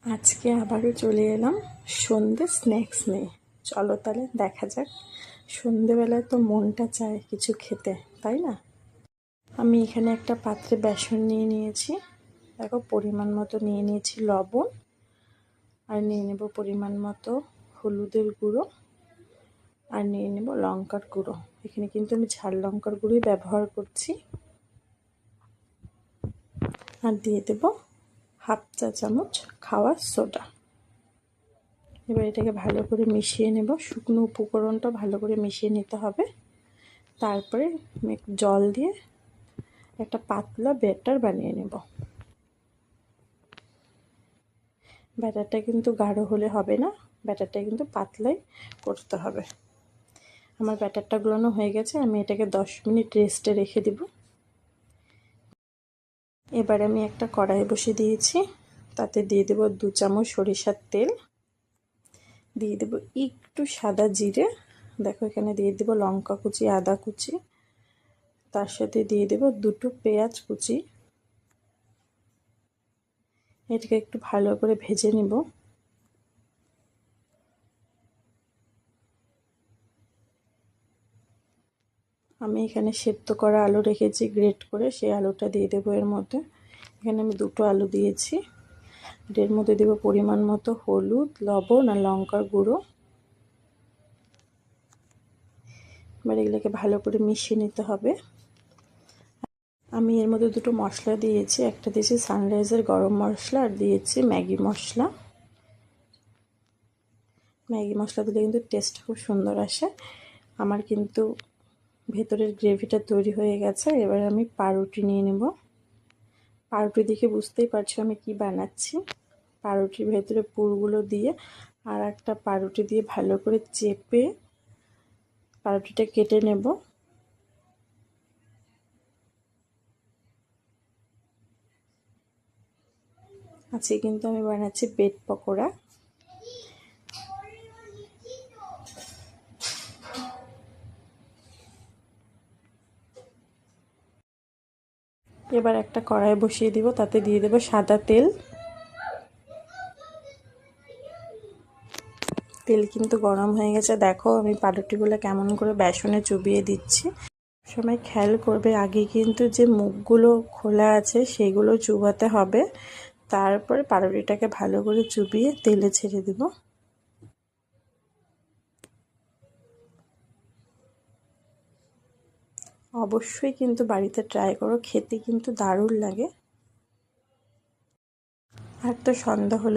আজকে আবারও চলে এলাম সন্ধ্যে স্ন্যাক্স নিয়ে। চলো তাহলে দেখা যাক। সন্ধেবেলায় তো মনটা চায় কিছু খেতে, তাই না? আমি এখানে একটা পাত্রে বেসন নিয়ে নিয়েছি। দেখো পরিমাণ মতো নিয়ে নিয়েছি লবণ, আর নিয়ে নেব পরিমাণ মতো হলুদের গুঁড়ো, আর নিয়ে নেব লঙ্কার গুঁড়ো। এখানে কিন্তু আমি ঝাল লঙ্কার গুঁড়োই ব্যবহার করছি। আর দিয়ে দেব হাফ চা চামচ খাওয়ার সোডা। এবার এটাকে ভালো করে মিশিয়ে নেব। শুকনো উপকরণটা ভালো করে মিশিয়ে নিতে হবে। তারপরে জল দিয়ে একটা পাতলা ব্যাটার বানিয়ে নেব। ব্যাটারটা কিন্তু গাঢ় হলে হবে না, ব্যাটারটা কিন্তু পাতলাই করতে হবে। আমার ব্যাটারটা গুলানো হয়ে গেছে, আমি এটাকে 10 মিনিট রেস্টে রেখে দিব। এবার আমি একটা কড়াই বসিয়ে দিয়েছি, তাতে দিয়ে দেব 2 চামচ সরিষার তেল, দিয়ে দেব একটু সাদা জিরে, দেখো এখানে দিয়ে দেব লঙ্কা কুচি, আদা কুচি, তার সাথে দিয়ে দেব 2টো পেঁয়াজ কুচি। এটাকে একটু ভালো করে ভেজে নিব। আমি এখানে সেদ্ধ করা আলু রেখেছি গ্রেট করে, সেই আলুটা দিয়ে দেবো এর মধ্যে। এখানে আমি 2টো আলু দিয়েছি। এর মধ্যে দেবো পরিমাণ মতো হলুদ, লবণ আর লঙ্কার গুঁড়ো। এবার এগুলোকে ভালো করে মিশিয়ে নিতে হবে। আমি এর মধ্যে 2টো মশলা দিয়েছি, একটা দিয়েছি সানরাইজের গরম মশলা, আর দিয়েছি ম্যাগি মশলা। ম্যাগি মশলা দিলে কিন্তু টেস্ট খুব সুন্দর আসে। আমার কিন্তু ভেতরের গ্রেভিটা তৈরি হয়ে গেছে। এবার আমি পাউরুটি নিয়ে নেব। পাউরুটি দেখে বুঝতেই পারছো আমি কি বানাচ্ছি। পাউরুটির ভেতরে পুরগুলো দিয়ে আর একটা পাউরুটি দিয়ে ভালো করে চেপে পাউরুটিটা কেটে নেব। আজকে কিন্তু আমি বানাচ্ছি ব্রেড পকোড়া। এবার একটা কড়াই বসিয়ে দিব, তাতে দিয়ে দেব সাদা তেল। তেল কিন্তু গরম হয়ে গেছে। দেখো আমি পাউরুটিগুলো কেমন করে বেসনে চুবিয়ে দিচ্ছি। সময় খেয়াল করবে আগে কিন্তু যে মুখগুলো খোলা আছে সেগুলো চুবাতে হবে, তারপরে পাউরুটিটাকে ভালো করে চুবিয়ে তেলে ছেড়ে দেব। অবশ্যই কিন্তু বাড়িতে ট্রাই করো, খেতে কিন্তু দারুণ লাগে। আর তো সন্ধ্যা হলে